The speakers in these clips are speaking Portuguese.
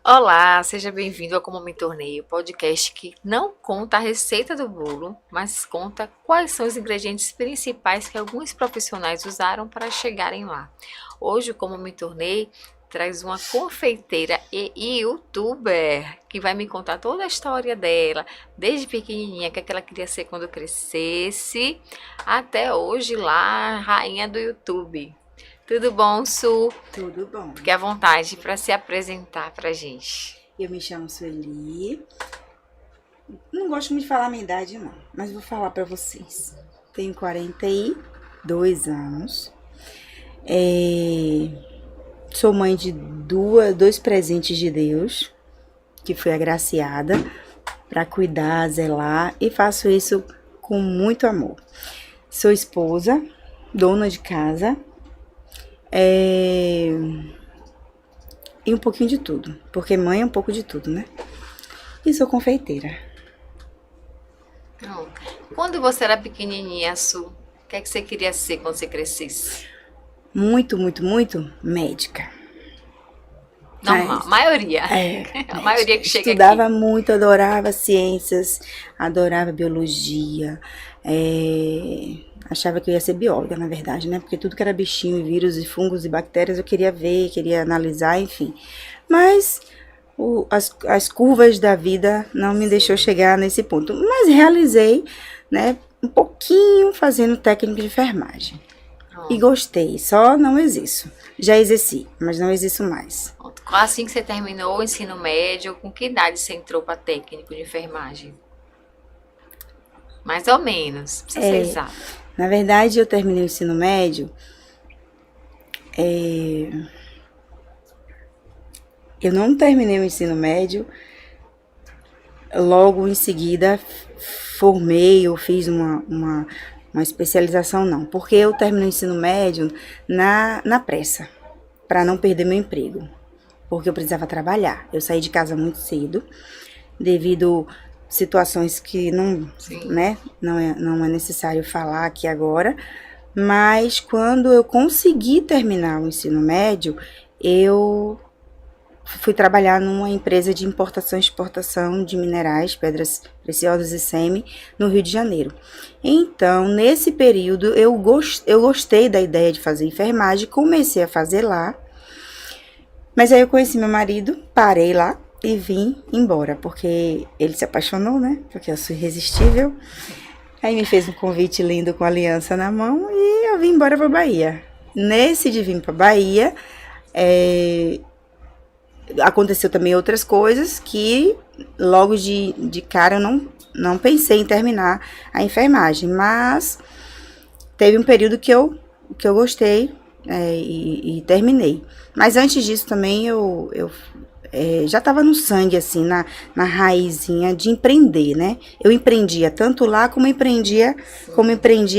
Olá, seja bem-vindo ao Como Me Tornei, o podcast que não conta a receita do bolo, mas conta quais são os ingredientes principais que alguns profissionais usaram para chegarem lá. Hoje, o Como Me Tornei traz uma confeiteira e youtuber que vai me contar toda a história dela, desde pequenininha, o que ela queria ser quando crescesse, até hoje lá, rainha do YouTube. Tudo bom, Su? Tudo bom. Fique à vontade para se apresentar para a gente. Eu me chamo Sueli. Não gosto muito de falar a minha idade, não, mas vou falar pra vocês. Tenho 42 anos. Sou mãe de dois presentes de Deus, que fui agraciada para cuidar, zelar, e faço isso com muito amor. Sou esposa, dona de casa, e um pouquinho de tudo, porque mãe é um pouco de tudo, né? E sou confeiteira. Não. Quando você era pequenininha, Su, o que é que você queria ser quando você crescesse? Muito, muito, muito médica. Normal, a maioria. A maioria Médica. que chega aqui. Estudava muito, adorava ciências, adorava biologia. Achava que eu ia ser bióloga, na verdade, né? Porque tudo que era bichinho, vírus e fungos e bactérias eu queria ver, queria analisar, enfim. Mas as curvas da vida não me deixou chegar nesse ponto. Mas realizei, né? Um pouquinho fazendo técnico de enfermagem. E gostei, só não exerço. Já exerci, mas não exerço mais. Assim que você terminou o ensino médio, com que idade você entrou para técnico de enfermagem? Mais ou menos, precisa ser exato. Na verdade, eu terminei o ensino médio. Eu não terminei o ensino médio. Logo em seguida, formei ou fiz uma especialização, não. Porque eu terminei o ensino médio na pressa, para não perder meu emprego. Porque eu precisava trabalhar. Eu saí de casa muito cedo, devido situações que não, né, não é necessário falar aqui agora. Mas quando eu consegui terminar o ensino médio, eu fui trabalhar numa empresa de importação e exportação de minerais, pedras preciosas e semi, no Rio de Janeiro. Então, nesse período, eu gostei da ideia de fazer enfermagem, comecei a fazer lá. Mas aí eu conheci meu marido, parei lá e vim embora, porque ele se apaixonou, né? Porque eu sou irresistível. Aí me fez um convite lindo com aliança na mão e eu vim embora pra Bahia. Nesse de vir pra Bahia, aconteceu também outras coisas que logo de cara eu não pensei em terminar a enfermagem. Mas teve um período que eu gostei e terminei. Mas antes disso também eu já estava no sangue, assim, na raizinha de empreender, né? Eu empreendia tanto lá como empreendia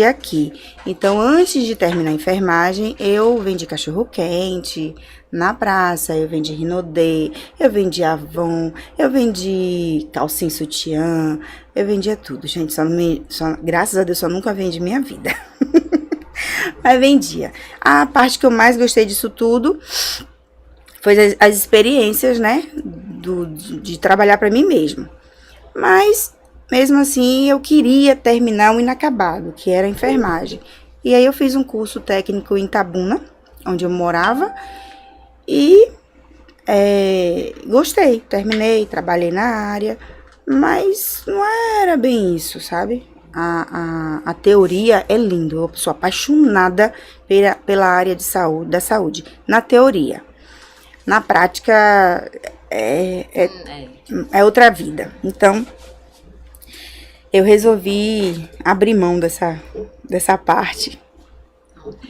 aqui. Então, antes de terminar a enfermagem, eu vendi cachorro-quente na praça, eu vendi Rinodê, eu vendi Avon, eu vendi calcinha e sutiã, eu vendia tudo, gente. Graças a Deus, só nunca vendi minha vida. Mas vendia. A parte que eu mais gostei disso tudo foi as experiências, né, de trabalhar para mim mesma. Mas, mesmo assim, eu queria terminar o inacabado, que era a enfermagem. E aí eu fiz um curso técnico em Itabuna, onde eu morava, e gostei. Terminei, trabalhei na área, mas não era bem isso, sabe? A teoria é lindo, eu sou apaixonada pela área de saúde, da saúde, na teoria. Na prática, é outra vida. Então, eu resolvi abrir mão dessa parte,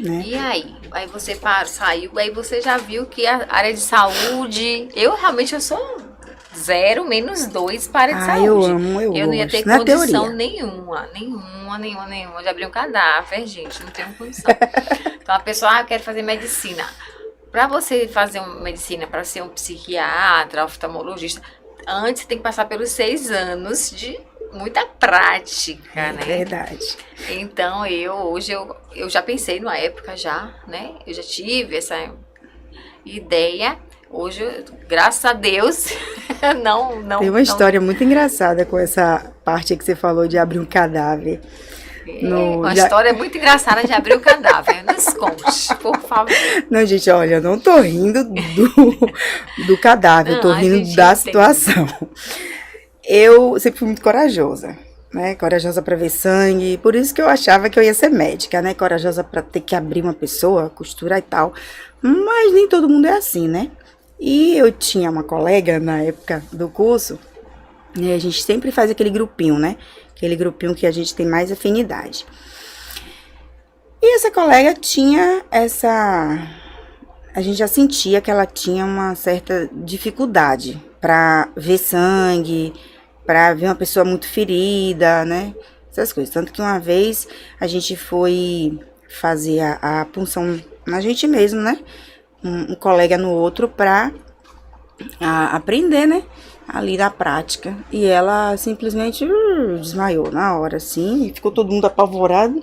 né? E aí? Aí você saiu, aí você já viu que a área de saúde. Eu sou 0, -2 para a área de saúde. Eu amo, eu não ia ter na condição teoria. nenhuma de abrir um cadáver, gente. Não tenho condição. Então a pessoa, quer fazer medicina. Para você fazer uma medicina, para ser um psiquiatra, oftalmologista, antes você tem que passar pelos 6 anos de muita prática, né? Verdade. Então eu já pensei numa época já, né? Eu já tive essa ideia, Hoje, graças a Deus, não. Tem uma história muito engraçada com essa parte que você falou de abrir um cadáver. Uma história muito engraçada de abrir o cadáver. Nos conte, por favor. Não, gente, olha, eu não tô rindo do cadáver, eu tô rindo da situação. Eu sempre fui muito corajosa, né? Corajosa pra ver sangue, por isso que eu achava que eu ia ser médica, né? Corajosa pra ter que abrir uma pessoa, costurar e tal. Mas nem todo mundo é assim, né? E eu tinha uma colega na época do curso, e a gente sempre faz aquele grupinho, né? Aquele grupinho que a gente tem mais afinidade. E essa colega tinha a gente já sentia que ela tinha uma certa dificuldade pra ver sangue, pra ver uma pessoa muito ferida, né? Essas coisas. Tanto que uma vez a gente foi fazer a punção na gente mesmo, né? Um colega no outro pra aprender, né? Ali na prática. E ela simplesmente desmaiou na hora, assim, e ficou todo mundo apavorado.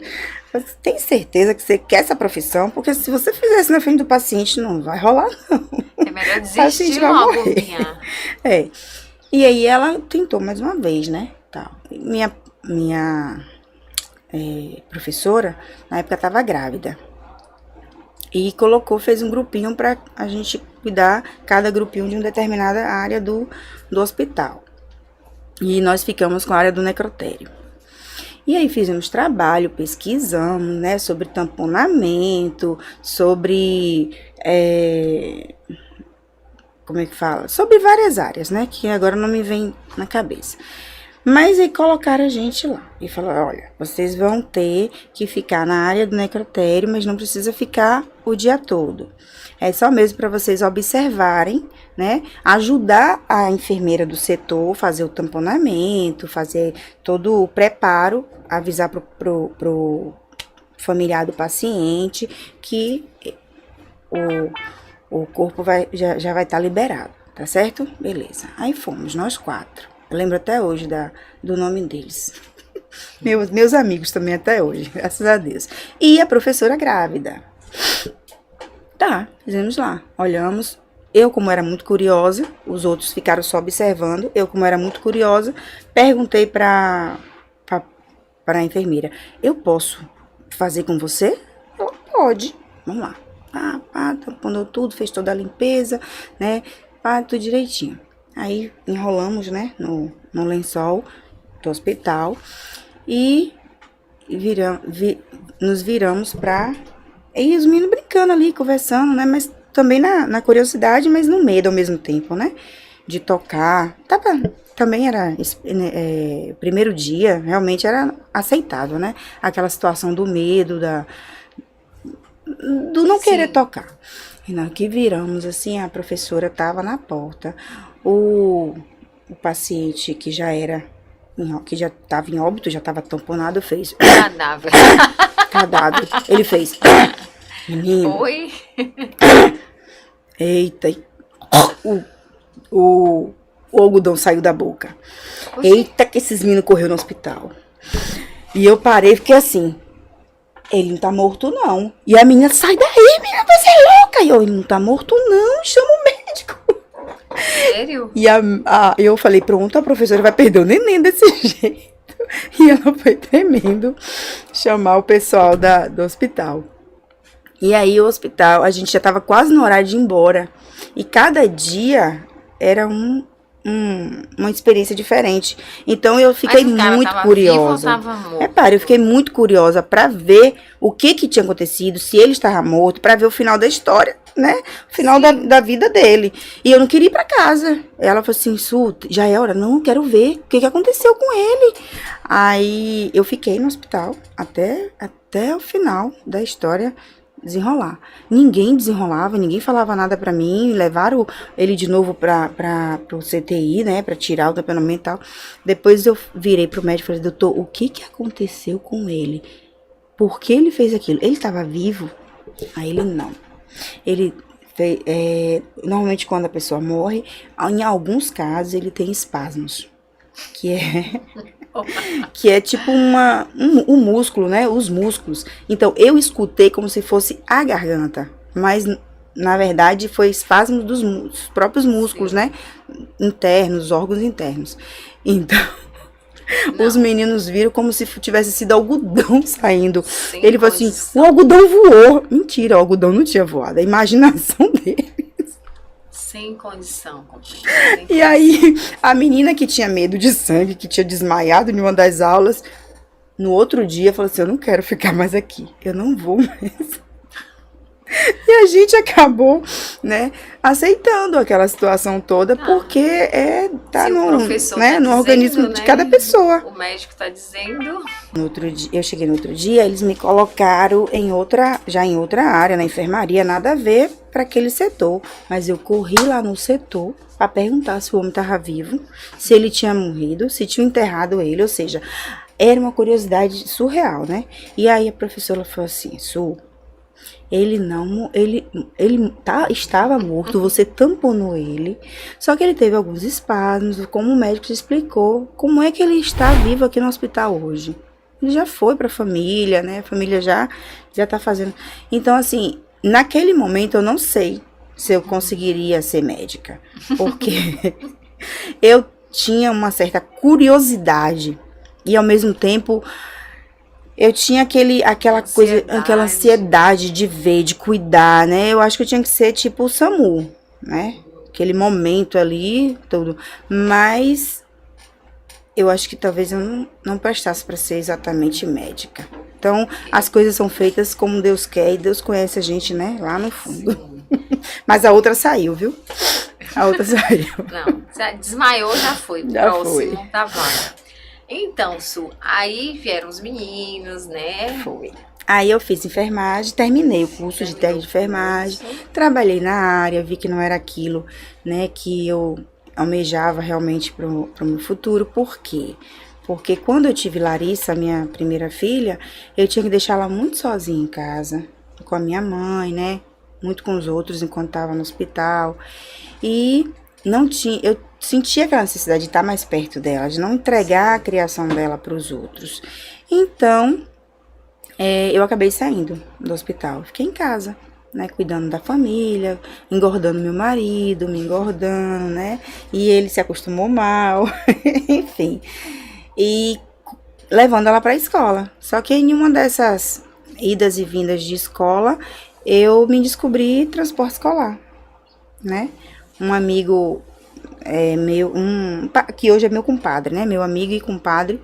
Mas tem certeza que você quer essa profissão? Porque se você fizer isso na frente do paciente, não vai rolar, não. É melhor desistir logo, minha. É. E aí ela tentou mais uma vez, né? Tal. Minha professora, na época, estava grávida. E fez um grupinho para a gente cuidar, cada grupinho de uma determinada área do hospital. E nós ficamos com a área do necrotério. E aí fizemos trabalho, pesquisamos, né, sobre tamponamento, sobre, como é que fala? Sobre várias áreas, né, que agora não me vem na cabeça. Mas aí colocaram a gente lá e falaram, olha, vocês vão ter que ficar na área do necrotério, mas não precisa ficar o dia todo. É só mesmo para vocês observarem, né? Ajudar a enfermeira do setor, fazer o tamponamento, fazer todo o preparo, avisar pro familiar do paciente que o corpo já vai estar liberado, tá certo? Beleza. Aí fomos, nós 4. Eu lembro até hoje do nome deles. Meus amigos também até hoje, graças a Deus. E a professora grávida. Tá, fizemos lá. Olhamos. Eu, como era muito curiosa, os outros ficaram só observando. Eu, como era muito curiosa, perguntei pra enfermeira. Eu posso fazer com você? Ela, pode. Vamos lá. Tamponou tudo, fez toda a limpeza, né? Tudo direitinho. Aí enrolamos, né, no lençol do hospital e nos viramos pra... E os meninos brincando ali, conversando, né, mas também na curiosidade, mas no medo ao mesmo tempo, né, de tocar. Também era, primeiro dia, realmente era aceitável, né, aquela situação do medo, do não querer tocar. E na hora que viramos, assim, a professora tava na porta. O paciente que já estava em óbito, já estava tamponado, fez... Cadáver. Ele fez... Menino. Oi? Eita. O algodão saiu da boca. Oxi. Eita, que esses meninos correram no hospital. E eu parei, fiquei assim... Ele não tá morto, não. E a menina, sai daí, menina, você é louca. E eu, ele não tá morto, não, chama o médico. Sério? E eu falei, pronto, a professora vai perder o neném desse jeito. E ela foi tremendo chamar o pessoal do hospital. E aí o hospital, a gente já tava quase no horário de ir embora. E cada dia era uma experiência diferente. Então eu fiquei muito curiosa. Eu fiquei muito curiosa para ver o que tinha acontecido, se ele estava morto, para ver o final da história, né? O final da vida dele. E eu não queria ir para casa. Ela falou assim, Su, já é hora? Não, quero ver o que aconteceu com ele. Aí eu fiquei no hospital até o final da história desenrolar. Ninguém desenrolava, ninguém falava nada pra mim, levaram ele de novo pro CTI, né, pra tirar o tamponamento e tal. Depois eu virei pro médico e falei, doutor, o que aconteceu com ele? Por que ele fez aquilo? Ele estava vivo? Aí ele não. Ele fez, normalmente quando a pessoa morre, em alguns casos ele tem espasmos, que é tipo um músculo, né? Os músculos. Então, eu escutei como se fosse a garganta, mas na verdade, foi espasmo dos próprios músculos, Sim. né? Internos, órgãos internos. Então, os Não, meninos viram como se tivesse sido algodão saindo. sem Ele falou assim, o condição. algodão voou. Mentira, o algodão não tinha voado, é a imaginação dele. Sem condição, companheiro. Sem E condição. aí, a menina que tinha medo de sangue, que tinha desmaiado em uma das aulas, no outro dia falou assim, eu não quero ficar mais aqui, eu não vou mais. E a gente acabou, né, aceitando aquela situação toda, porque tá Se o no, professor né, tá no dizendo, organismo de né? cada pessoa. O médico tá dizendo. No outro dia, eu cheguei no outro dia, eles me colocaram já em outra área, na enfermaria, nada a ver para aquele setor. Mas eu corri lá no setor para perguntar se o homem estava vivo, se ele tinha morrido, se tinham enterrado ele, ou seja, era uma curiosidade surreal, né? E aí a professora falou assim, Su, ele não, estava morto, você tamponou ele, só que ele teve alguns espasmos, como o médico te explicou, como é que ele está vivo aqui no hospital hoje? Ele já foi para a família, né? A família já tá fazendo. Então, assim, naquele momento eu não sei se eu conseguiria ser médica, porque eu tinha uma certa curiosidade e ao mesmo tempo eu tinha aquela coisa, aquela ansiedade de ver, de cuidar, né? Eu acho que eu tinha que ser tipo o SAMU, né? Aquele momento ali, tudo. Mas eu acho que talvez eu não prestasse para ser exatamente médica. Então, as coisas são feitas como Deus quer e Deus conhece a gente, né? Lá no fundo. Mas a outra saiu, viu? A outra saiu. Não, desmaiou, já foi. Já Próximo foi. da vaga. Então, Su, aí vieram os meninos, né? Foi. Aí eu fiz enfermagem, terminei o curso de técnico de enfermagem, trabalhei na área, vi que não era aquilo, né, que eu almejava realmente para o meu futuro. Por quê? Porque quando eu tive Larissa, minha primeira filha, eu tinha que deixá-la muito sozinha em casa, com a minha mãe, né, muito com os outros enquanto estava no hospital. E não tinha, eu sentia aquela necessidade de estar mais perto dela, de não entregar a criação dela para os outros. Então, eu acabei saindo do hospital, fiquei em casa, né, cuidando da família, engordando meu marido, me engordando, né, e ele se acostumou mal, enfim, e levando ela para a escola. Só que em uma dessas idas e vindas de escola, eu me descobri transporte escolar, né, um amigo que hoje é meu compadre, né, meu amigo e compadre,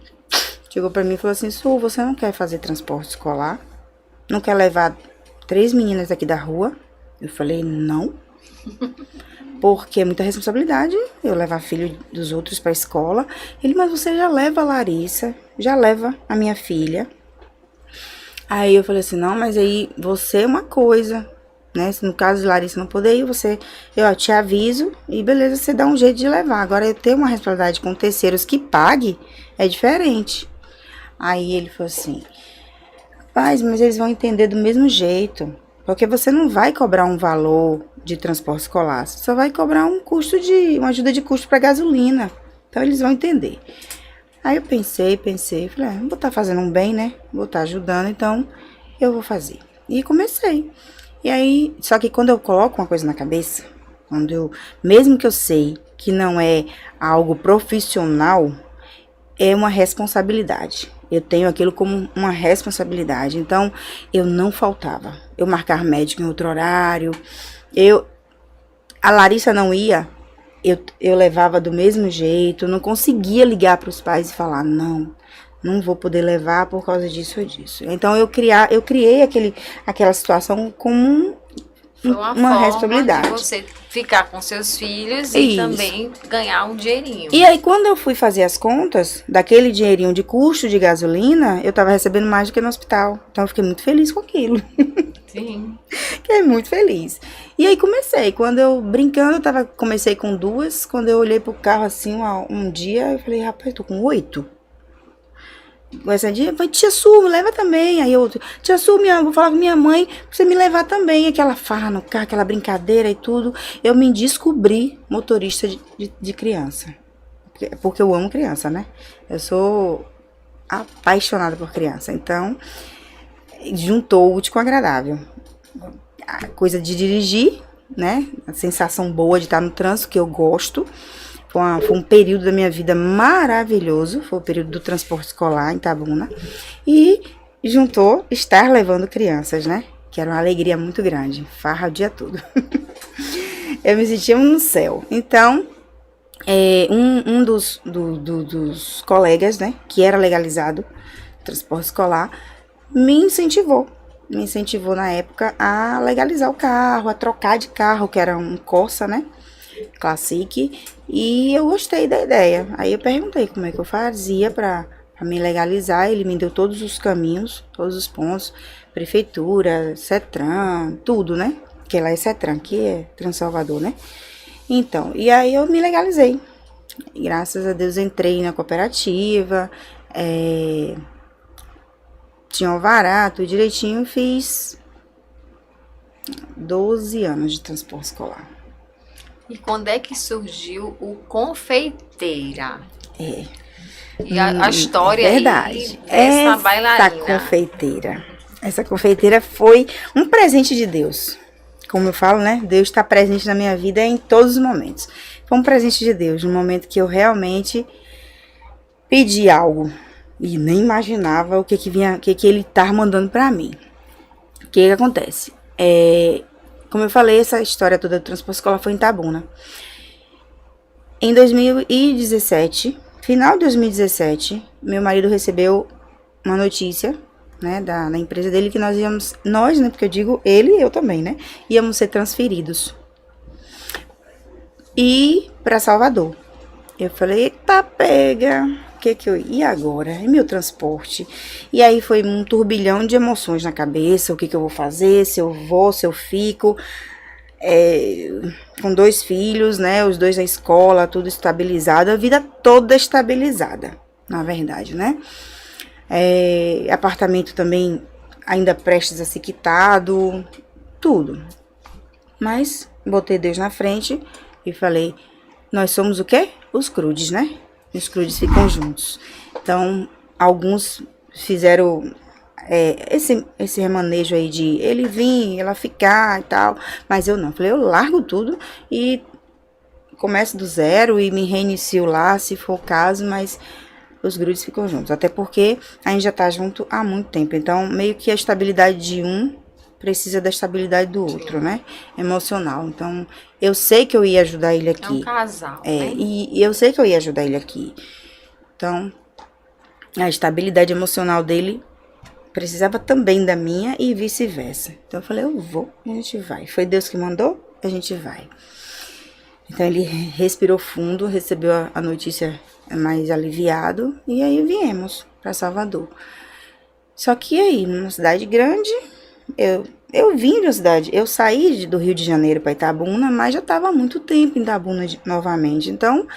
chegou pra mim e falou assim, Su, você não quer fazer transporte escolar? Não quer levar 3 meninas aqui da rua? Eu falei, não. Porque é muita responsabilidade eu levar filho dos outros pra escola. Ele, mas você já leva a Larissa, já leva a minha filha. Aí eu falei assim, não, mas aí você é uma coisa, né? Se no caso de Larissa não poder ir, eu te aviso e beleza, você dá um jeito de levar. Agora eu tenho uma responsabilidade com terceiros que pague, é diferente. Aí ele falou assim, mas eles vão entender do mesmo jeito, porque você não vai cobrar um valor de transporte escolar, você só vai cobrar uma ajuda de custo para gasolina, então eles vão entender. Aí eu pensei, falei, vou estar fazendo um bem, né, vou estar ajudando, então eu vou fazer. E comecei. E aí, só que quando eu coloco uma coisa na cabeça, mesmo que eu sei que não é algo profissional, é uma responsabilidade. Eu tenho aquilo como uma responsabilidade. Então, eu não faltava. Eu marcar médico em outro horário. A Larissa não ia, eu levava do mesmo jeito. Eu não conseguia ligar para os pais e falar, não vou poder levar por causa disso ou disso. Então, eu criei aquela situação como Foi uma forma responsabilidade de você ficar com seus filhos e também ganhar um dinheirinho. E aí, quando eu fui fazer as contas daquele dinheirinho de custo de gasolina, eu tava recebendo mais do que no hospital. Então, eu fiquei muito feliz com aquilo. Sim. Fiquei muito feliz. E aí, comecei. Quando eu, brincando, comecei com 2. Quando eu olhei pro carro, assim, um dia, eu falei, rapaz, eu tô com 8. Esse dia, tia Su, me leva também. Aí eu, tia Su, vou falar com minha mãe pra você me levar também. Aquela farra no carro, aquela brincadeira e tudo. Eu me descobri motorista de criança. Porque eu amo criança, né? Eu sou apaixonada por criança. Então, juntou o útil com o agradável. a coisa de dirigir, né? A sensação boa de estar no trânsito, que eu gosto. Foi um período da minha vida maravilhoso. Foi o período do transporte escolar em Itabuna. E juntou estar levando crianças, né? Que era uma alegria muito grande. Farra o dia todo. Eu me sentia no céu. Então, um dos colegas, né? Que era legalizado, transporte escolar, me incentivou na época a legalizar o carro, a trocar de carro, que era um Corsa, né? Classic, e eu gostei da ideia. Aí eu perguntei como é que eu fazia para me legalizar. Ele me deu todos os caminhos, todos os pontos, prefeitura, CETRAN, tudo, né? Que lá é CETRAN, que é Transalvador, né? Então, e aí eu me legalizei. Graças a Deus entrei na cooperativa, tinha alvará, tudo direitinho, fiz 12 anos de transporte escolar. E quando é que surgiu o Confeiteira? E a história verdade. aí dessa bailarina. Essa confeiteira foi um presente de Deus. Como eu falo, né? Deus está presente na minha vida em todos os momentos. Foi um presente de Deus, no momento que eu realmente pedi algo e nem imaginava o que ele estava mandando para mim. O que acontece? Como eu falei, essa história toda do transporte escolar foi em Itabuna. Em 2017, final de 2017, meu marido recebeu uma notícia, né, da empresa dele, que nós, né, porque eu digo ele e eu também, né, íamos ser transferidos e para Salvador. Eu falei, eita pega, e agora? E meu transporte? E aí foi um turbilhão de emoções na cabeça, o que eu vou fazer, se eu vou, se eu fico, com 2 filhos, né, os 2 na escola, tudo estabilizado, a vida toda estabilizada, na verdade, né. Apartamento também ainda prestes a ser quitado, tudo. Mas botei Deus na frente e falei, nós somos o quê? Os crudes, né? Os crudes ficam juntos. Então, alguns fizeram esse remanejo aí de ele vir, ela ficar e tal. Mas eu não. Falei, eu largo tudo e começo do zero e me reinicio lá, se for o caso, mas os grudes ficam juntos. Até porque a gente já tá junto há muito tempo. Então, meio que a estabilidade de um precisa da estabilidade do outro, né? Emocional. Então, eu sei que eu ia ajudar ele aqui. É um casal, né? E eu sei que eu ia ajudar ele aqui. Então, a estabilidade emocional dele precisava também da minha e vice-versa. Então, eu falei, eu vou, a gente vai. Foi Deus que mandou, a gente vai. Então, ele respirou fundo, recebeu a notícia mais aliviado, e aí viemos para Salvador. Só que aí, numa cidade grande, eu vim de uma cidade, eu saí do Rio de Janeiro para Itabuna, mas já estava há muito tempo em Itabuna novamente. Então,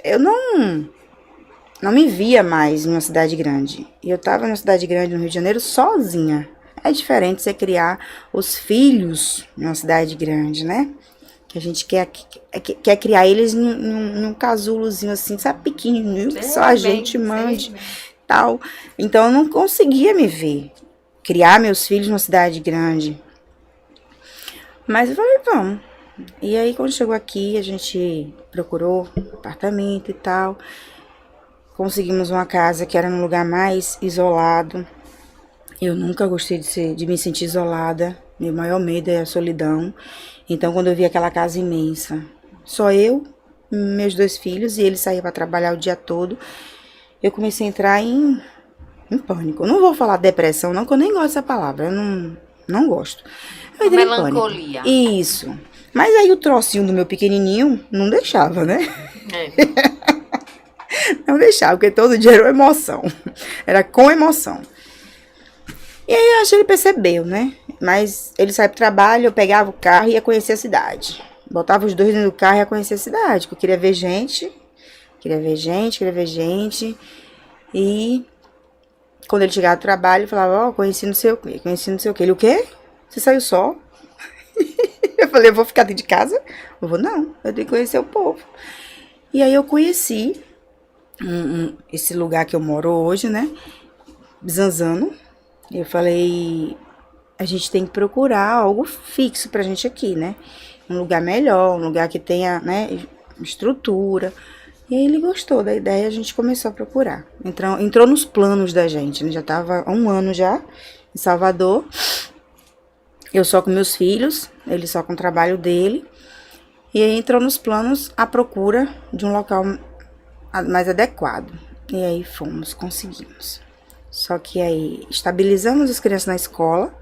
eu não me via mais em uma cidade grande. E eu estava numa cidade grande no Rio de Janeiro sozinha. É diferente você criar os filhos em uma cidade grande, né? Que a gente quer criar eles num casulozinho assim, sabe, pequenininho, que só a gente mande, tal. Então, eu não conseguia me ver criar meus filhos numa cidade grande. Mas eu falei, vamos. E aí, quando chegou aqui, a gente procurou apartamento e tal. Conseguimos uma casa que era num lugar mais isolado. Eu nunca gostei de me sentir isolada. Meu maior medo é a solidão. Então, quando eu vi aquela casa imensa, só eu, meus 2 filhos, e ele saía para trabalhar o dia todo, eu comecei a entrar em pânico. Eu não vou falar depressão, não, que eu nem gosto dessa palavra. Eu não gosto. Eu entrei em melancolia. Pânico. Isso. Mas aí o trocinho do meu pequenininho não deixava, né? Não deixava, porque todo dia era emoção. Era com emoção. E aí eu acho que ele percebeu, né? Mas ele saiu pro trabalho, eu pegava o carro e ia conhecer a cidade. Botava os 2 dentro do carro e ia conhecer a cidade. Porque eu queria ver gente. E quando ele chegava do trabalho, eu falava, conheci não sei o quê. Ele, o quê? Você saiu só? Eu falei, eu vou ficar dentro de casa? Eu vou, não, eu tenho que conhecer o povo. E aí eu conheci esse lugar que eu moro hoje, né? Zanzano. Eu falei, a gente tem que procurar algo fixo pra gente aqui, né? Um lugar melhor, um lugar que tenha, né, estrutura. E aí ele gostou da ideia, a gente começou a procurar. Entrou nos planos da gente, né? Já tava há 1 ano já em Salvador. Eu só com meus filhos, ele só com o trabalho dele. E aí entrou nos planos a procura de um local mais adequado. E aí conseguimos. Só que aí estabilizamos as crianças na escola.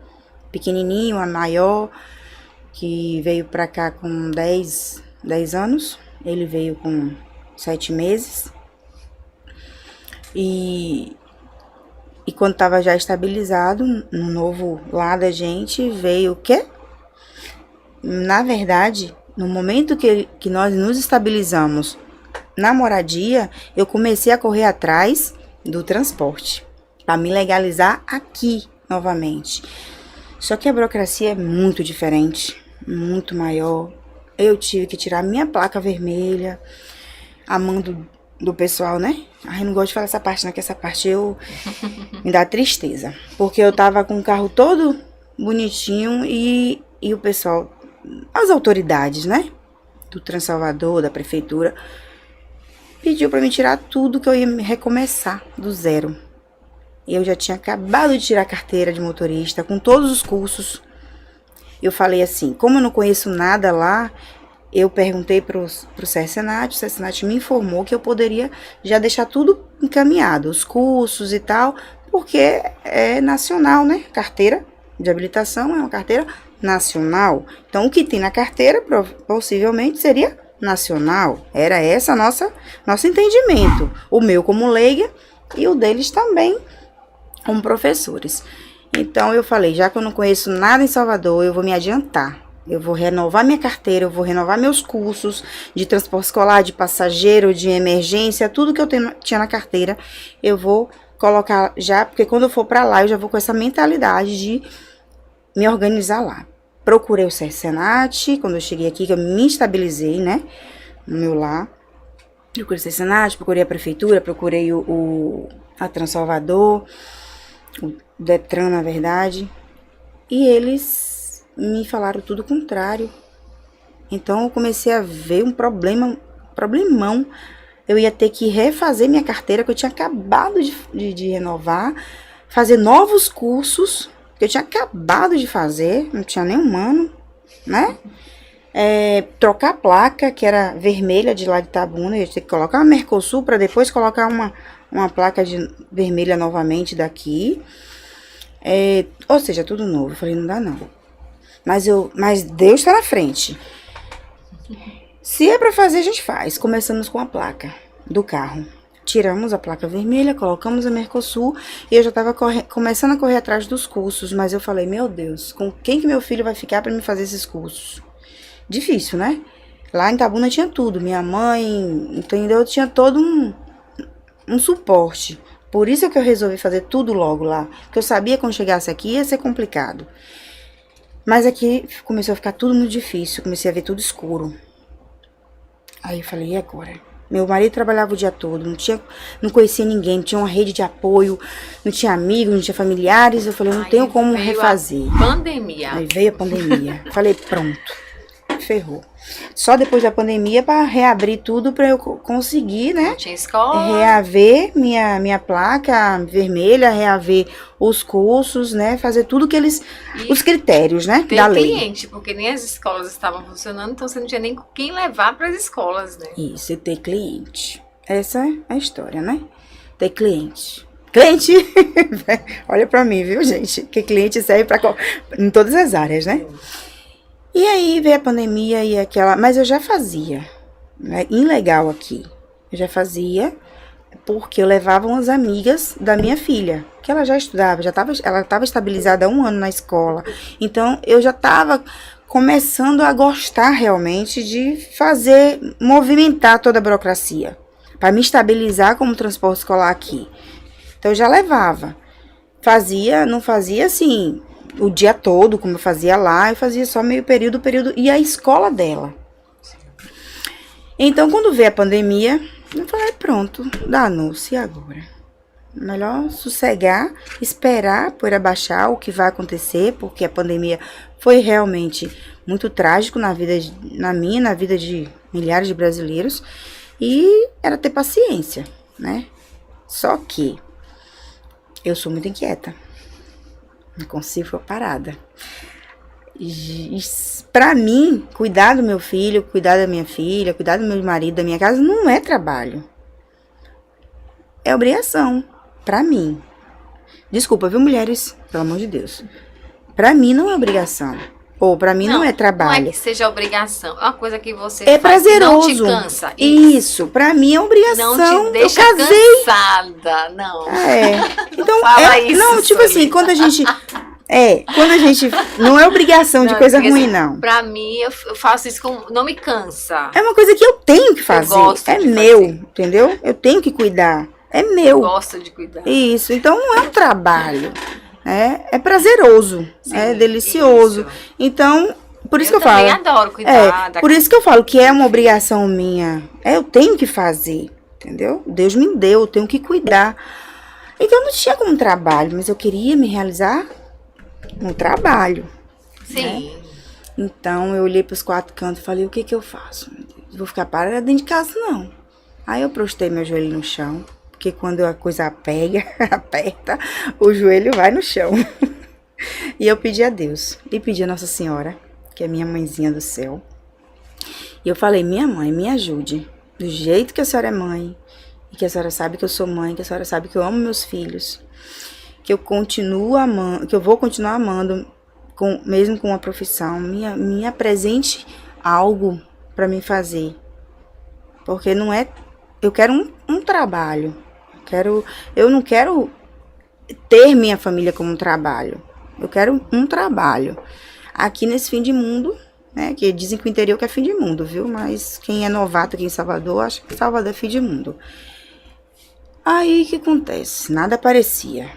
Pequenininho, a maior, que veio pra cá com 10 anos. Ele veio com 7 meses. E quando tava já estabilizado, no novo lar da gente, veio o quê? Na verdade, no momento que nós nos estabilizamos na moradia, eu comecei a correr atrás do transporte, para me legalizar aqui novamente. Só que a burocracia é muito diferente, muito maior. Eu tive que tirar minha placa vermelha, a mão do pessoal, né? Ai, não gosto de falar essa parte, né? Que essa parte me dá tristeza. Porque eu tava com o carro todo bonitinho e o pessoal, as autoridades, né? Do Transalvador, da prefeitura, pediu pra me tirar tudo, que eu ia recomeçar do zero. Eu já tinha acabado de tirar a carteira de motorista, com todos os cursos. Eu falei assim, como eu não conheço nada lá, eu perguntei pro Cercenat, o Cercenat me informou que eu poderia já deixar tudo encaminhado, os cursos e tal, porque é nacional, né? Carteira de habilitação é uma carteira nacional. Então, o que tem na carteira, possivelmente, seria nacional. Era essa nosso entendimento. O meu como leiga e o deles também como professores. Então, eu falei, já que eu não conheço nada em Salvador, eu vou me adiantar. Eu vou renovar minha carteira, eu vou renovar meus cursos de transporte escolar, de passageiro, de emergência, tudo que eu tinha na carteira, eu vou colocar já, porque quando eu for pra lá, eu já vou com essa mentalidade de me organizar lá. Procurei o Cercenat, quando eu cheguei aqui, que eu me estabilizei, né, no meu lar. Procurei o Cercenat, procurei a prefeitura, procurei a Transalvador, o Detran, na verdade, e eles me falaram tudo o contrário. Então eu comecei a ver um problemão. Eu ia ter que refazer minha carteira, que eu tinha acabado de renovar, fazer novos cursos, que eu tinha acabado de fazer, não tinha nem 1 ano, né? Trocar a placa, que era vermelha de lá de Itabuna, eu ia ter que colocar uma Mercosul para depois colocar uma placa vermelha novamente daqui. Ou seja, tudo novo. Eu falei, não dá não. Mas Deus está na frente. Se é para fazer, a gente faz. Começamos com a placa do carro. Tiramos a placa vermelha, colocamos a Mercosul e eu já estava começando a correr atrás dos cursos. Mas eu falei, meu Deus, com quem que meu filho vai ficar para me fazer esses cursos? Difícil, né? Lá em Itabuna tinha tudo. Minha mãe, entendeu? Tinha todo um suporte. Por isso que eu resolvi fazer tudo logo lá. Porque eu sabia que quando chegasse aqui ia ser complicado. Mas aqui começou a ficar tudo muito difícil. Comecei a ver tudo escuro. Aí eu falei, e agora? Meu marido trabalhava o dia todo. Não conhecia ninguém. Não tinha uma rede de apoio. Não tinha amigos, não tinha familiares. Eu falei, não tenho como refazer. Pandemia. Aí veio a pandemia. Falei, pronto. Ferrou. Só depois da pandemia para reabrir tudo para eu conseguir, né? Não tinha escola. Reaver minha placa vermelha, reaver os cursos, né? Fazer tudo que os critérios, né? Ter da lei. cliente, porque nem as escolas estavam funcionando, então você não tinha nem quem levar para as escolas, né? Isso, e ter cliente. Essa é a história, né? Ter cliente. Cliente! Olha pra mim, viu, gente? Que cliente serve em todas as áreas, né? E aí veio a pandemia e mas eu já fazia, né? Ilegal aqui. Eu já fazia porque eu levava umas amigas da minha filha, que ela já estudava, ela estava estabilizada há 1 ano na escola. Então eu já estava começando a gostar realmente de movimentar toda a burocracia, para me estabilizar como transporte escolar aqui. Então eu já levava. Não fazia assim o dia todo, como eu fazia lá, eu fazia só meio período, e a escola dela. Então, quando veio a pandemia, eu falei, pronto, danou-se agora. Melhor sossegar, esperar por abaixar o que vai acontecer, porque a pandemia foi realmente muito trágico na vida, na vida de milhares de brasileiros, e era ter paciência, né? Só que eu sou muito inquieta, não consigo ficar parada. Pra mim, cuidar do meu filho, cuidar da minha filha, cuidar do meu marido, da minha casa, não é trabalho. É obrigação. Pra mim. Desculpa, viu, mulheres? Pelo amor de Deus. Pra mim não é obrigação. Ou pra mim não é trabalho. Não é que seja obrigação. É uma coisa que você é faz prazeroso. Que não te cansa. Isso. Pra mim é obrigação. Não te deixa eu casei. cansada, não. Então, fala isso, não, tipo Sueli. assim, quando a gente... não é obrigação de coisa ruim, assim, não. Pra mim, eu faço isso com... Não me cansa. É uma coisa que eu tenho que fazer. É meu, entendeu? Eu tenho que cuidar. É meu. Eu gosto de cuidar. Isso, então não é um trabalho. É prazeroso. Sim, é delicioso. Isso. Então, por isso que eu falo. Eu também adoro cuidar. Por isso que eu falo que é uma obrigação minha. Eu tenho que fazer. Entendeu? Deus me deu, eu tenho que cuidar. Então não tinha como trabalho, mas eu queria me realizar no trabalho. Sim. Né? Então eu olhei para os 4 cantos e falei, o que eu faço? Vou ficar parada dentro de casa, não. Aí eu prostei meu joelho no chão, porque quando a coisa aperta, o joelho vai no chão. E eu pedi a Deus, e pedi a Nossa Senhora, que é minha mãezinha do céu. E eu falei, minha mãe, me ajude, do jeito que a senhora é mãe, e que a senhora sabe que eu sou mãe, que a senhora sabe que eu amo meus filhos, que eu continuo amando, que eu vou continuar amando, mesmo com uma profissão, me apresente algo para mim fazer. Porque não é... Eu quero um trabalho. Eu não quero ter minha família como um trabalho. Eu quero um trabalho. Aqui nesse fim de mundo, né? Que dizem que o interior que é fim de mundo, viu? Mas quem é novato aqui em Salvador, acha que Salvador é fim de mundo. Aí, o que acontece? Nada aparecia.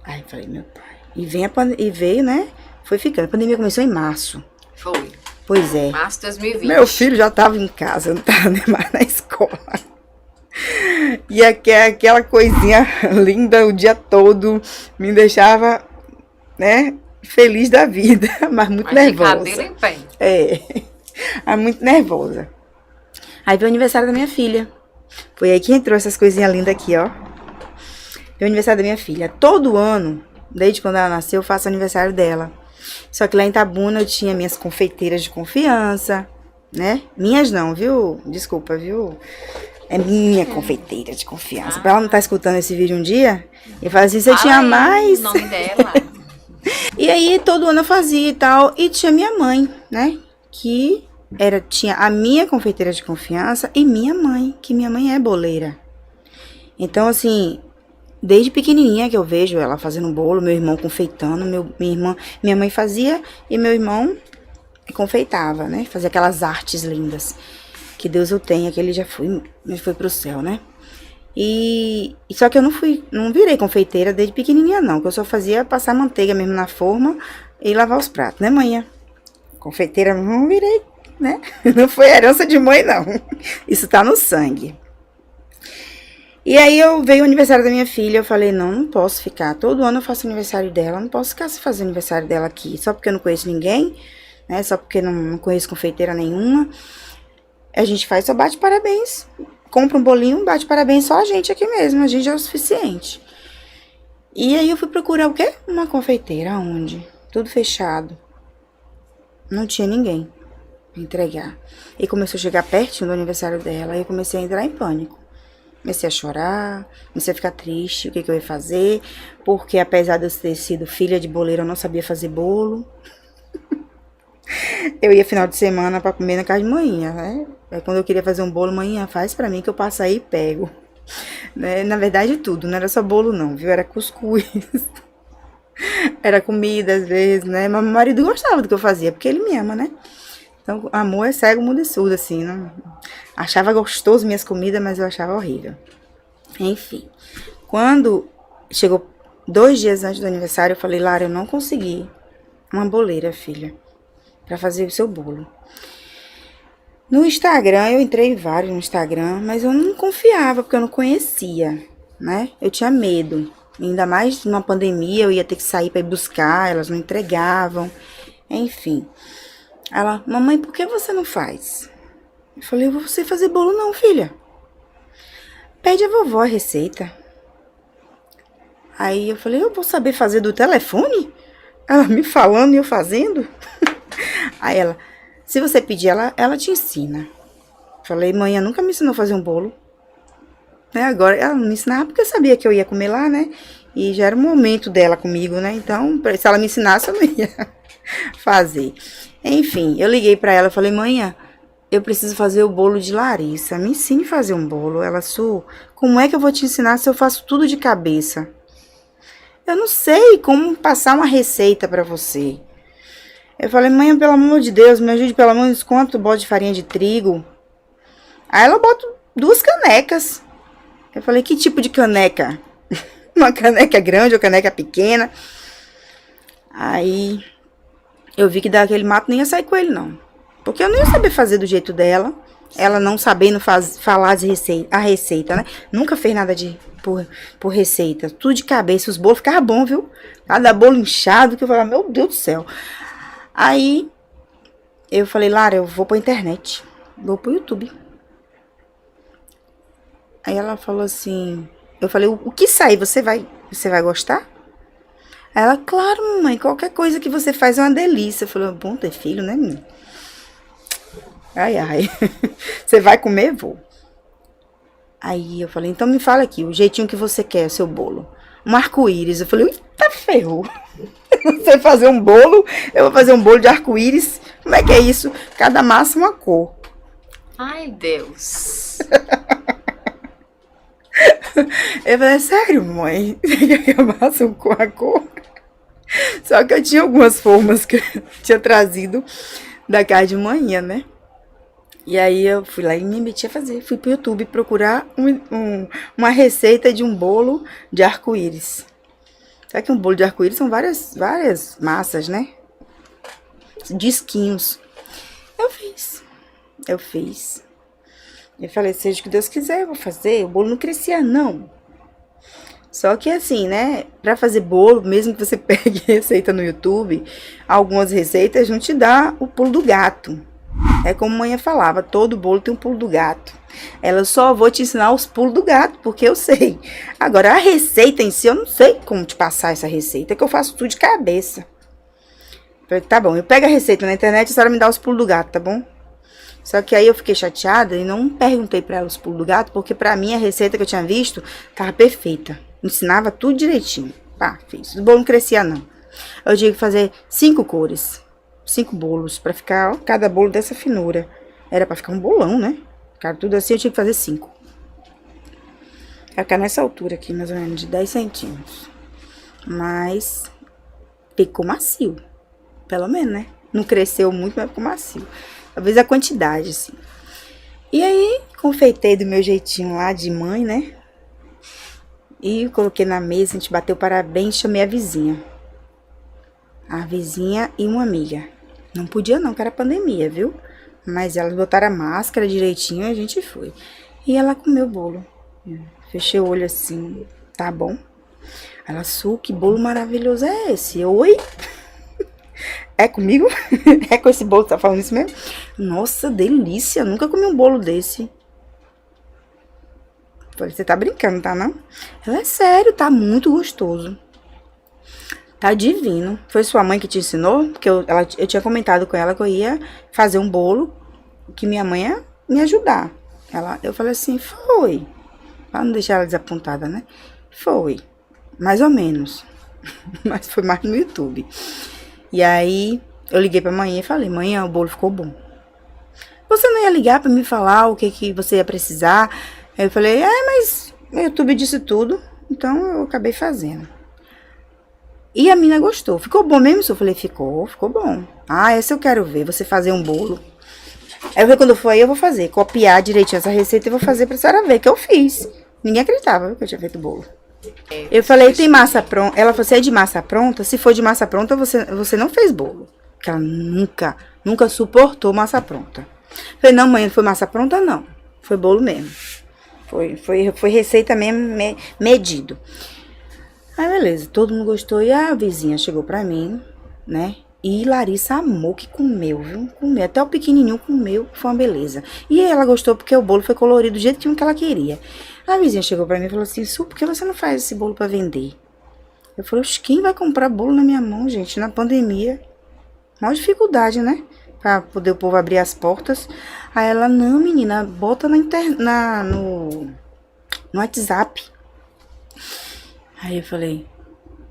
Aí eu falei, meu pai. E veio, né? Foi ficando. A pandemia começou em março. Foi. Pois é. Março de 2020. Meu filho já estava em casa, não estava nem mais na escola. E aquela coisinha linda o dia todo me deixava, né, feliz da vida, mas muito nervosa. De cabelo em pé. Muito nervosa. Aí veio o aniversário da minha filha. Foi aí que entrou essas coisinhas lindas aqui, ó. Veio o aniversário da minha filha. Todo ano, desde quando ela nasceu, eu faço aniversário dela. Só que lá em Itabuna eu tinha minhas confeiteiras de confiança, né? Minhas não, viu? Desculpa, viu? É minha confeiteira de confiança. Pra ela não estar escutando esse vídeo um dia, eu falo assim, você tinha mais... o nome dela. E aí, todo ano eu fazia e tal. E tinha minha mãe, né? Que tinha a minha confeiteira de confiança e minha mãe, que minha mãe é boleira. Então, assim... Desde pequenininha que eu vejo ela fazendo bolo, meu irmão confeitando, minha mãe fazia e meu irmão confeitava, né? Fazia aquelas artes lindas. Que Deus o tenha, que ele já foi pro céu, né? E só que eu não virei confeiteira desde pequenininha não, que eu só fazia passar manteiga mesmo na forma e lavar os pratos, né, manhã? Confeiteira não virei, né? Não foi herança de mãe, não. Isso tá no sangue. E aí veio o aniversário da minha filha, eu falei, não posso ficar, todo ano eu faço aniversário dela, não posso ficar sem fazer aniversário dela aqui, só porque eu não conheço ninguém, né, só porque não conheço confeiteira nenhuma, a gente faz só bate parabéns, compra um bolinho, bate parabéns só a gente aqui mesmo, a gente é o suficiente. E aí eu fui procurar o quê? Uma confeiteira, onde? Tudo fechado, não tinha ninguém pra entregar. E começou a chegar pertinho do aniversário dela, aí eu comecei a entrar em pânico. Comecei a chorar, comecei a ficar triste, o que eu ia fazer, porque apesar de eu ter sido filha de boleiro, eu não sabia fazer bolo. Eu ia final de semana pra comer na casa de manhã, né? Aí quando eu queria fazer um bolo, manhã, faz pra mim que eu passo aí e pego. Né? Na verdade, tudo, não era só bolo não, viu? Era cuscuz, era comida às vezes, né? Mas meu marido gostava do que eu fazia, porque ele me ama, né? Então, amor é cego, mudo e surdo, assim, não... Achava gostoso minhas comidas, mas eu achava horrível. Enfim, quando chegou 2 dias antes do aniversário, eu falei, Lara, eu não consegui uma boleira, filha, pra fazer o seu bolo. No Instagram, eu entrei em vários no Instagram, mas eu não confiava, porque eu não conhecia, né? Eu tinha medo. Ainda mais numa pandemia, eu ia ter que sair para ir buscar, elas não entregavam. Enfim. Ela, mamãe, por que você não faz? Eu falei, eu vou você fazer bolo não, filha. Pede a vovó a receita. Aí eu falei, eu vou saber fazer do telefone? Ela me falando e eu fazendo? Aí ela, se você pedir, ela te ensina. Falei, mãe, nunca me ensinou a fazer um bolo. Né? Agora, ela não me ensinava porque sabia que eu ia comer lá, né? E já era o momento dela comigo, né? Então, se ela me ensinasse, eu não ia fazer. Enfim, eu liguei pra ela e falei, mãe, eu preciso fazer o bolo de Larissa. Me ensine a fazer um bolo. Ela, Su, como é que eu vou te ensinar se eu faço tudo de cabeça? Eu não sei como passar uma receita pra você. Eu falei, mãe, pelo amor de Deus, me ajude pelo menos quanto bota de farinha de trigo. Aí ela bota 2 canecas. Eu falei, que tipo de caneca? Uma caneca grande ou caneca pequena? Aí eu vi que daquele mato nem ia sair com ele, não. Porque eu não ia saber fazer do jeito dela. Ela não sabendo falar a receita, né? Nunca fez nada por receita. Tudo de cabeça. Os bolos ficavam bons, viu? Cada bolo inchado que eu falava, meu Deus do céu. Aí eu falei, Lara, eu vou pra internet. Vou pro YouTube. Aí ela falou assim, eu falei, o que sair, você vai gostar? Aí ela, claro, mamãe, qualquer coisa que você faz é uma delícia. Eu falei, bom ter filho, né, menina? Ai, ai, você vai comer? Vou. Aí eu falei, então me fala aqui, o jeitinho que você quer, o seu bolo. Um arco-íris. Eu falei, eita ferrou. Você fazer um bolo, eu vou fazer um bolo de arco-íris. Como é que é isso? Cada massa uma cor. Ai, Deus. Eu falei, sério, mãe? Você quer que eu faça a cor? Só que eu tinha algumas formas que eu tinha trazido da casa de manhã, né? E aí eu fui lá e me meti a fazer. Fui pro YouTube procurar uma receita de um bolo de arco-íris. Sabe que um bolo de arco-íris são várias massas, né? Disquinhos. Eu fiz. Eu falei, seja o que Deus quiser, eu vou fazer. O bolo não crescia, não. Só que assim, né? Pra fazer bolo, mesmo que você pegue receita no YouTube, algumas receitas não te dá o pulo do gato. É como a mãe falava, todo bolo tem um pulo do gato. Ela só vou te ensinar os pulos do gato, porque eu sei. Agora, a receita em si, eu não sei como te passar essa receita, que eu faço tudo de cabeça. Falei, tá bom, eu pego a receita na internet e a senhora me dá os pulos do gato, tá bom? Só que aí eu fiquei chateada e não perguntei pra ela os pulos do gato, porque pra mim a receita que eu tinha visto tava perfeita. Ensinava tudo direitinho. Pá, fiz. O bolo não crescia, não. Eu tinha que fazer 5 cores. 5 bolos, pra ficar, ó, cada bolo dessa finura. Era pra ficar um bolão, né? Cara, tudo assim eu tinha que fazer 5. Vai ficar nessa altura aqui, mais ou menos, de 10 centímetros. Mas ficou macio. Pelo menos, né? Não cresceu muito, mas ficou macio. Talvez a quantidade, assim. E aí, confeitei do meu jeitinho lá de mãe, né? E coloquei na mesa, a gente bateu parabéns, chamei a vizinha. A vizinha e uma amiga. Não podia não, que era pandemia, viu? Mas elas botaram a máscara direitinho e a gente foi. E ela comeu o bolo. Fechei o olho assim, tá bom? Ela, Su, que bolo maravilhoso é esse? Oi? É comigo? É com esse bolo que tá falando isso mesmo? Nossa, delícia, nunca comi um bolo desse. Falei, você tá brincando, tá não? Ela, é sério, tá muito gostoso. Tá divino. Foi sua mãe que te ensinou? Porque eu tinha comentado com ela que eu ia fazer um bolo que minha mãe ia me ajudar. Eu falei assim, foi. Pra não deixar ela desapontada, né? Foi. Mais ou menos. Mas foi mais no YouTube. E aí, eu liguei pra mãe e falei, mãe, o bolo ficou bom. Você não ia ligar pra me falar o que você ia precisar? Aí eu falei, mas o YouTube disse tudo, então eu acabei fazendo. E a mina gostou. Ficou bom mesmo? Eu falei, ficou bom. Ah, essa eu quero ver, você fazer um bolo. Aí eu falei, quando for aí eu vou fazer, copiar direitinho essa receita e vou fazer pra senhora ver, que eu fiz. Ninguém acreditava que eu tinha feito bolo. Eu falei, tem massa pronta? Ela falou, se é de massa pronta, se for de massa pronta, você não fez bolo. Porque ela nunca suportou massa pronta. Eu falei, não, mãe, não foi massa pronta, não. Foi bolo mesmo. Foi receita mesmo, medido. Aí, beleza, todo mundo gostou. E a vizinha chegou pra mim, né? E Larissa amou que comeu, viu? Comeu. Até o pequenininho comeu, foi uma beleza. E ela gostou porque o bolo foi colorido do jeito que ela queria. A vizinha chegou pra mim e falou assim, Su, por que você não faz esse bolo pra vender? Eu falei, quem vai comprar bolo na minha mão, gente? Na pandemia. Maior dificuldade, né? Pra poder o povo abrir as portas. Aí ela, não, menina, bota no WhatsApp. Aí eu falei,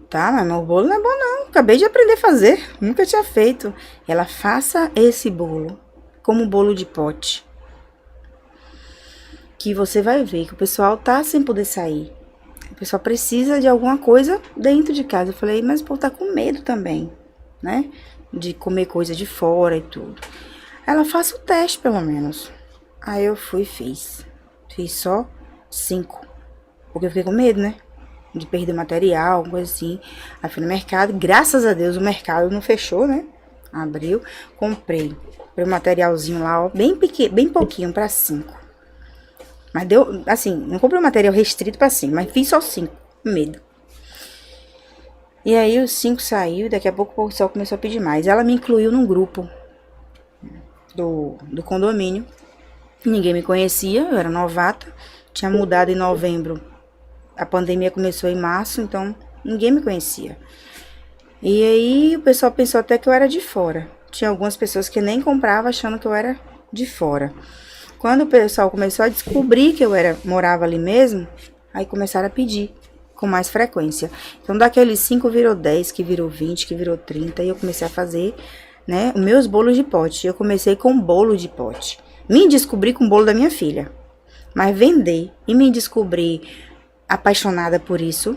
tá, mas meu bolo não é bom não. Acabei de aprender a fazer. Nunca tinha feito. Ela, faça esse bolo como bolo de pote. Que você vai ver que o pessoal tá sem poder sair. O pessoal precisa de alguma coisa dentro de casa. Eu falei, mas o povo tá com medo também, né? De comer coisa de fora e tudo. Ela, faça o teste pelo menos. Aí eu fui e fiz. Fiz só 5. Porque eu fiquei com medo, né? De perder material, coisa assim. Aí fui no mercado. Graças a Deus o mercado não fechou, né? Abriu. Comprei o materialzinho lá, ó. Bem pequeno, bem pouquinho pra 5. Mas deu, assim, não comprei um material restrito pra 5, mas fiz só 5, com medo. E aí os 5 saiu, daqui a pouco o pessoal começou a pedir mais. Ela me incluiu num grupo do condomínio. Ninguém me conhecia, eu era novata. Tinha mudado em novembro. A pandemia começou em março, então ninguém me conhecia. E aí o pessoal pensou até que eu era de fora. Tinha algumas pessoas que nem compravam achando que eu era de fora. Quando o pessoal começou a descobrir que eu morava ali mesmo, aí começaram a pedir com mais frequência. Então, daqueles 5 virou 10, que virou 20, que virou 30, e eu comecei a fazer, né, os meus bolos de pote. Eu comecei com bolo de pote. Me descobri com o bolo da minha filha. Mas vender e me descobrir apaixonada por isso,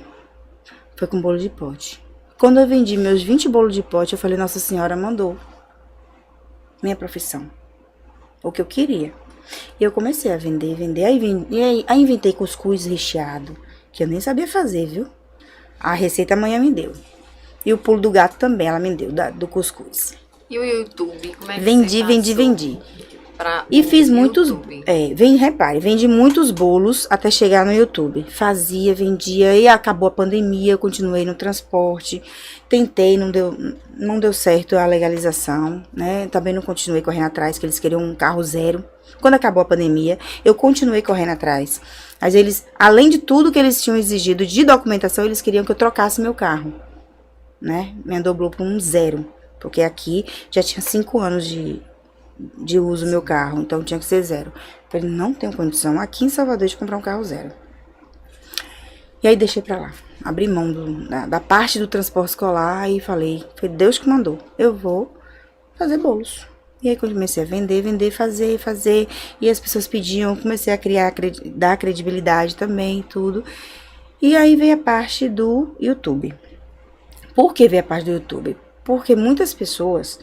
foi com bolo de pote. Quando eu vendi meus 20 bolos de pote, eu falei, Nossa Senhora mandou minha profissão. O que eu queria. E eu comecei a vender. Aí inventei cuscuz recheado, que eu nem sabia fazer, viu? A receita a manhã me deu. E o pulo do gato também, ela me deu, do cuscuz. E o YouTube, como é que Vendi. E fiz muitos, repare, vendi muitos bolos até chegar no YouTube. Fazia, vendia, e acabou a pandemia, eu continuei no transporte. Tentei, não deu certo a legalização, né? Também não continuei correndo atrás, que eles queriam um carro zero. Quando acabou a pandemia, eu continuei correndo atrás. Mas eles, além de tudo que eles tinham exigido de documentação, eles queriam que eu trocasse meu carro, né? Me dobrou para um 0, porque aqui já tinha 5 anos de uso meu carro, então tinha que ser 0. Eu falei, não tenho condição aqui em Salvador de comprar um carro 0. E aí deixei pra lá, abri mão da parte do transporte escolar e falei, foi Deus que mandou, eu vou fazer bolos. E aí comecei a vender, fazer, e as pessoas pediam, comecei a dar credibilidade também, tudo. E aí veio a parte do YouTube. Por que veio a parte do YouTube? Porque muitas pessoas,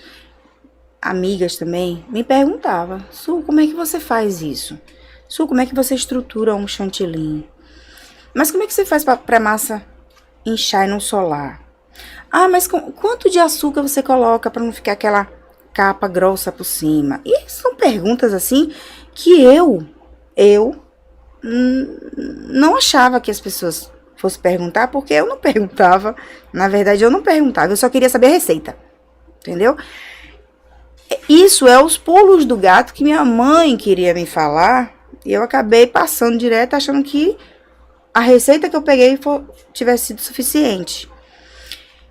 amigas também, me perguntavam, Su, como é que você faz isso? Su, como é que você estrutura um chantilly? Mas como é que você faz pra massa inchar e não solar? Ah, mas quanto de açúcar você coloca pra não ficar aquela capa grossa por cima? E são perguntas assim que eu não achava que as pessoas fossem perguntar, porque eu não perguntava. Na verdade, eu não perguntava, eu só queria saber a receita. Entendeu? Isso é os pulos do gato que minha mãe queria me falar, e eu acabei passando direto achando que a receita que eu peguei tivesse sido suficiente.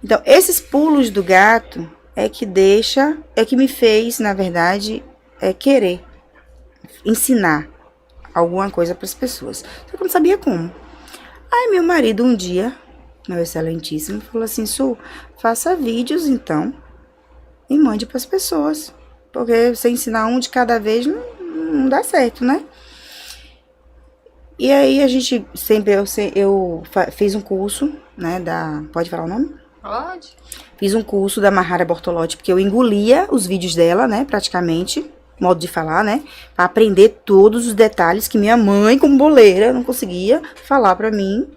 Então, esses pulos do gato é que me fez, na verdade, querer ensinar alguma coisa para as pessoas. Só que eu não sabia como. Aí meu marido um dia, meu excelentíssimo, falou assim, Su, faça vídeos então e mande para as pessoas. Porque você ensinar um de cada vez não dá certo, né? E aí a gente eu fiz um curso, né, pode falar o nome? Pode. Fiz um curso da Mahara Bortolotti, porque eu engolia os vídeos dela, né, praticamente, modo de falar, né, pra aprender todos os detalhes que minha mãe, como boleira, não conseguia falar pra mim.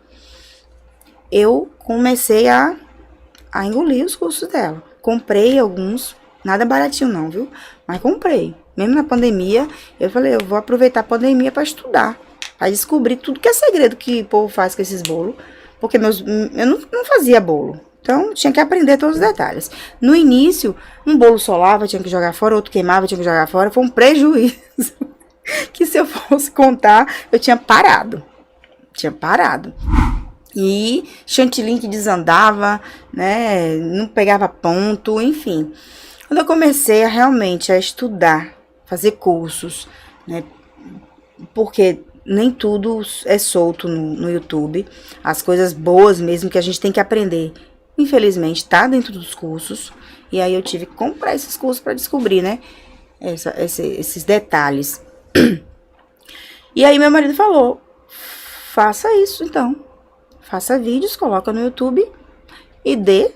Eu comecei a engolir os cursos dela. Comprei alguns, nada baratinho não, viu? Mas comprei. Mesmo na pandemia, eu falei, eu vou aproveitar a pandemia pra estudar Pra descobrir tudo que é segredo que o povo faz com esses bolos. Porque eu não fazia bolo. Então, tinha que aprender todos os detalhes. No início, um bolo solava, tinha que jogar fora, outro queimava, tinha que jogar fora. Foi um prejuízo. Que se eu fosse contar, eu tinha parado. E chantilly que desandava, né? Não pegava ponto, enfim. Quando eu comecei realmente a estudar, fazer cursos, né? Porque nem tudo é solto no YouTube. As coisas boas mesmo que a gente tem que aprender, infelizmente, tá dentro dos cursos. E aí eu tive que comprar esses cursos para descobrir, né? Esses detalhes. E aí meu marido falou, faça isso então. Faça vídeos, coloca no YouTube e dê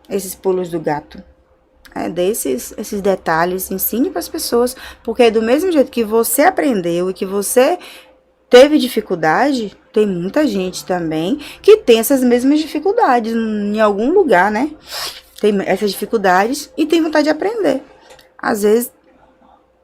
esses pulos do gato. Dê esses detalhes, ensine para as pessoas. Porque do mesmo jeito que você aprendeu e que você teve dificuldade, tem muita gente também que tem essas mesmas dificuldades em algum lugar, né? Tem essas dificuldades e tem vontade de aprender. Às vezes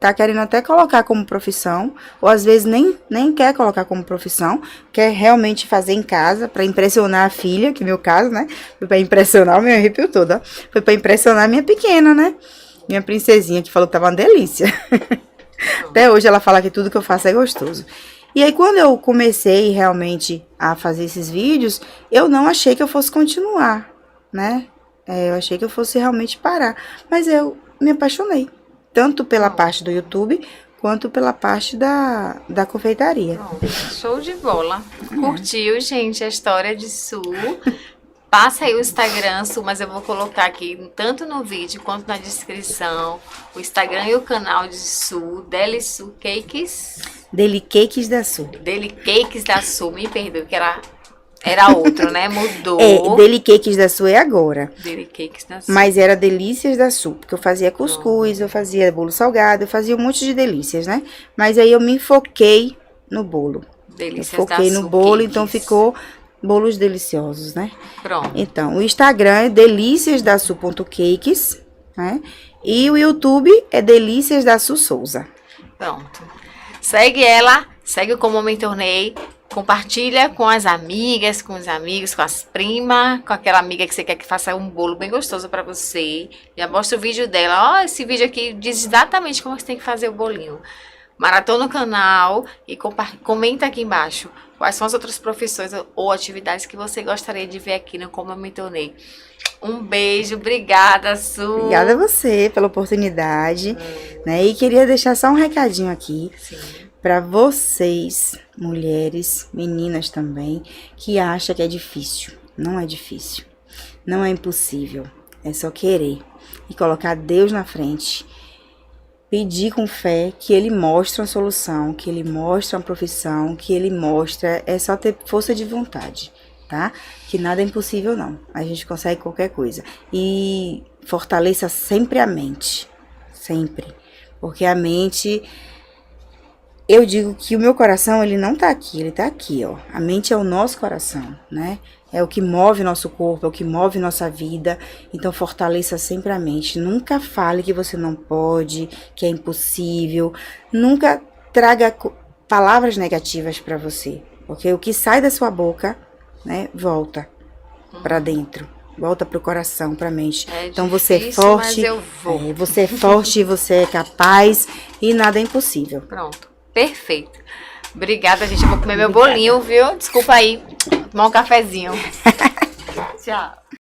tá querendo até colocar como profissão, ou às vezes nem quer colocar como profissão, quer realmente fazer em casa para impressionar a filha, que é meu caso, né? Foi para impressionar, me arrepio toda. Foi para impressionar a minha pequena, né? Minha princesinha, que falou que tava uma delícia. Até hoje ela fala que tudo que eu faço é gostoso. E aí, quando eu comecei realmente a fazer esses vídeos, eu não achei que eu fosse continuar, né? Eu achei que eu fosse realmente parar. Mas eu me apaixonei. Tanto pela parte do YouTube, quanto pela parte da confeitaria. Pronto, show de bola. Curtiu, gente, a história de Su? Passa aí o Instagram, Su, mas eu vou colocar aqui, tanto no vídeo quanto na descrição, o Instagram e o canal de Su, Deli Su Cakes. Deli Cakes da Su. Deli Cakes da Su, me perdoe, que era outro, né? Mudou. Deli Cakes da Su é agora. Deli Cakes da Su. Mas era Delícias da Su, porque eu fazia cuscuz, eu fazia bolo salgado, eu fazia um monte de delícias, né? Mas aí eu me enfoquei no bolo. Delícias eu foquei da no Su bolo, Cakes. então ficou bolos deliciosos, né? Pronto. Então, o Instagram é deliciasdasu.cakes, né? E o YouTube é Delícias da Su Souza. Pronto. Segue ela, segue o Como Me Tornei. Compartilha com as amigas, com os amigos, com as primas, com aquela amiga que você quer que faça um bolo bem gostoso pra você. Já mostra o vídeo dela. Ó, esse vídeo aqui diz exatamente como você tem que fazer o bolinho. Maratona no canal e comenta aqui embaixo quais são as outras profissões ou atividades que você gostaria de ver aqui no Como Eu Me Tornei. Um beijo, obrigada, Su. Obrigada a você pela oportunidade, né? E queria deixar só um recadinho aqui. Sim. Para vocês, mulheres, meninas também, que acham que é difícil. Não é difícil. Não é impossível. É só querer. E colocar Deus na frente. Pedir com fé que Ele mostre uma solução, que Ele mostre uma profissão, que Ele mostre. É só ter força de vontade, tá? Que nada é impossível, não. A gente consegue qualquer coisa. E fortaleça sempre a mente. Sempre. Porque a mente... Eu digo que o meu coração, ele não tá aqui, ele tá aqui, ó. A mente é o nosso coração, né? É o que move nosso corpo, é o que move nossa vida. Então, fortaleça sempre a mente. Nunca fale que você não pode, que é impossível. Nunca traga palavras negativas pra você. Porque o que sai da sua boca, né, volta pra dentro. Volta pro coração, pra mente. Então, você é forte, você é forte, você é capaz e nada é impossível. Pronto. Perfeito. Obrigada, gente. Eu vou comer meu bolinho, viu? Desculpa aí. Tomar um cafezinho. Tchau.